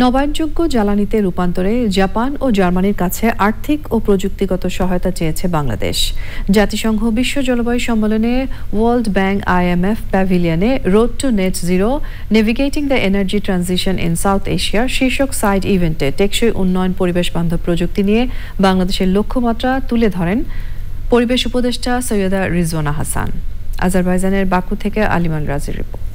নবায়নযোগ্য জ্বালানিতে রূপান্তরে Japan ও জার্মানির কাছে আর্থিক ও প্রযুক্তিগত সহায়তা চেয়েছে বাংলাদেশ। জাতিসংঘ বিশ্ব জলবায়ু সম্মেলনে ওয়ার্ল্ড ব্যাংক IMF প্যাভিলিয়নে road two net zero navigating the energy transition in south এশিয়ার শীর্ষক সাইড ইভেন্টে টেকসই উন্নয়ন পরিবেশ বান্ধব প্রযুক্তি নিয়ে বাংলাদেশের লক্ষ্যমাত্রা তুলে ধরেন পরিবেশ উপদেষ্টা সৈয়দা রিজওয়ানা হাসান। আজারবাইজানের বাকু থেকে আলিমান রাজির রিপোর্ট।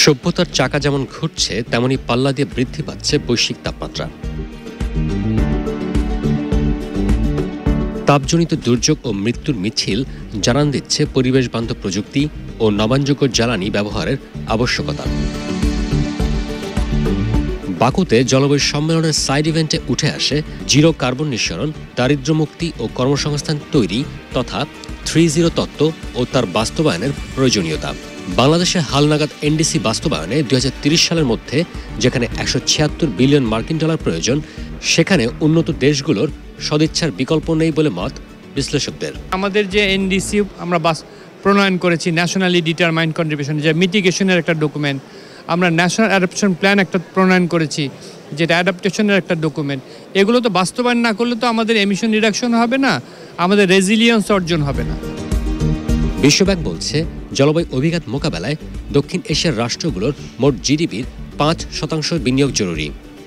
সভ্যতার চাকা যেমন ঘুরছে তেমনি পাল্লা দিয়ে বৃদ্ধি পাচ্ছে বৈশ্বিক তাপমাত্রা। তাপজনিত দুর্যোগ ও মৃত্যুর মিছিল জানান দিচ্ছে পরিবেশ বান্ধব প্রযুক্তি ও নবায়নযোগ্য জ্বালানি ব্যবহারের আবশ্যকতা। বাকুতে জলবায়ু সম্মেলনের সাইড ইভেন্টে উঠে আসে জিরো কার্বন নিঃসরণ, দারিদ্র্যমুক্তি ও কর্মসংস্থান তৈরি তথা 3.0 তত্ত্ব ও তার বাস্তবায়নের প্রয়োজনীয়তা। বাংলাদেশে হালনাগাদ এনডিসি বাস্তবায়নে 2030 সালের মধ্যে যেখানে 176 বিলিয়ন মার্কিন ডলার প্রয়োজন, সেখানে উন্নত দেশগুলোর সদিচ্ছার বিকল্প নেই বলে মত বিশ্লেষকদের। আমাদের যে এনডিসি আমরা প্রণয়ন করেছি, ন্যাশনালি ডিটারমাইন্ড কন্ট্রিবিউশন, যে মিটিগেশনের একটা ডকুমেন্ট, আমরা ন্যাশনাল অ্যাডাপটেশন প্ল্যান একটা প্রণয়ন করেছি যেটা অ্যাডাপটেশনের একটা ডকুমেন্ট, এগুলো তো বাস্তবায়ন না করলে তো আমাদের এমিশন রিডাকশন হবে না, আমাদের রেজিলিয়েন্স অর্জন হবে না। বিশ্বব্যাংক বলছে জলবায়ু অভিঘাত মোকাবেলায় দক্ষিণ এশিয়ার রাষ্ট্রগুলোর মোট জিডিপির 5% বিনিয়োগ জরুরি।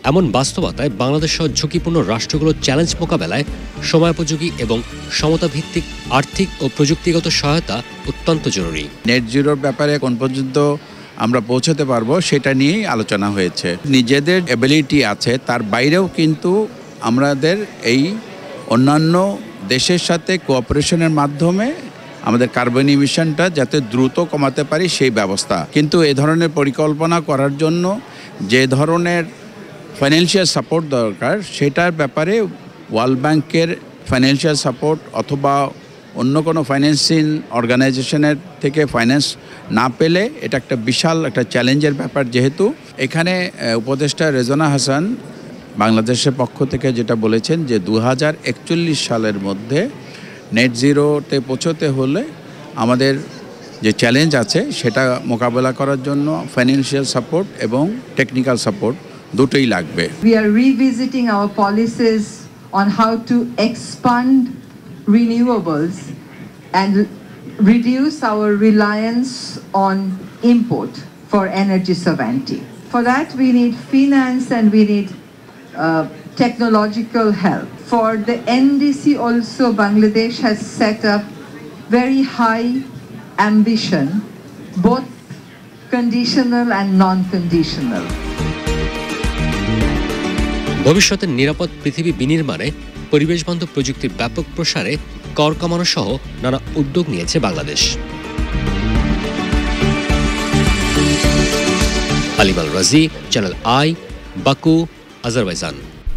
এমন বাস্তবতায় বাংলাদেশ সহ ঝুঁকিপূর্ণ রাষ্ট্রগুলোর চ্যালেঞ্জ মোকাবেলায় সময়োপযোগী এবং সমতাভিত্তিক আর্থিক ও প্রযুক্তিগত সহায়তা অত্যন্ত জরুরি। নেট জিরোর ব্যাপারে কোন পর্যন্ত আমরা পৌঁছতে পারবো সেটা নিয়েই আলোচনা হয়েছে। নিজেদের এবিলিটি আছে, তার বাইরেও কিন্তু আমাদের এই অন্যান্য দেশের সাথে কোঅপারেশনের মাধ্যমে আমাদের কার্বন ইমিশনটা যাতে দ্রুত কমাতে পারি সেই ব্যবস্থা। কিন্তু এ ধরনের পরিকল্পনা করার জন্য যে ধরনের ফাইন্যান্সিয়াল সাপোর্ট দরকার সেটার ব্যাপারে ওয়ার্ল্ড ব্যাংকের ফাইন্যান্সিয়াল সাপোর্ট অথবা অন্য কোনো ফাইন্যান্সিং অর্গানাইজেশনের থেকে ফাইন্যান্স না পেলে এটা একটা বিশাল একটা চ্যালেঞ্জের ব্যাপার। যেহেতু এখানে উপদেষ্টা রিজওয়ানা হাসান বাংলাদেশের পক্ষ থেকে যেটা বলেছেন যে 2041 সালের মধ্যে নেট জিরোতে পৌঁছতে হলে আমাদের যে চ্যালেঞ্জ আছে সেটা মোকাবেলা করার জন্য ফাইন্যান্সিয়াল সাপোর্ট এবং টেকনিক্যাল সাপোর্ট দুটোই লাগবে। We are revisiting our policies on how to expand renewables and reduce our reliance on import for energy sovereignty. For that we need finance and we need technological help. For the NDC also, Bangladesh has set up very high ambition, both conditional and non-conditional. ভবিষ্যতের নিরাপদ পৃথিবী বিনির্মাণে পরিবেশ বান্ধব প্রযুক্তির ব্যাপক প্রসারে কর কমানো সহ নানা উদ্যোগ নিয়েছে বাংলাদেশ। আলিমাল রাজি, চ্যানেল আই, বাকু, আজারবাইজান।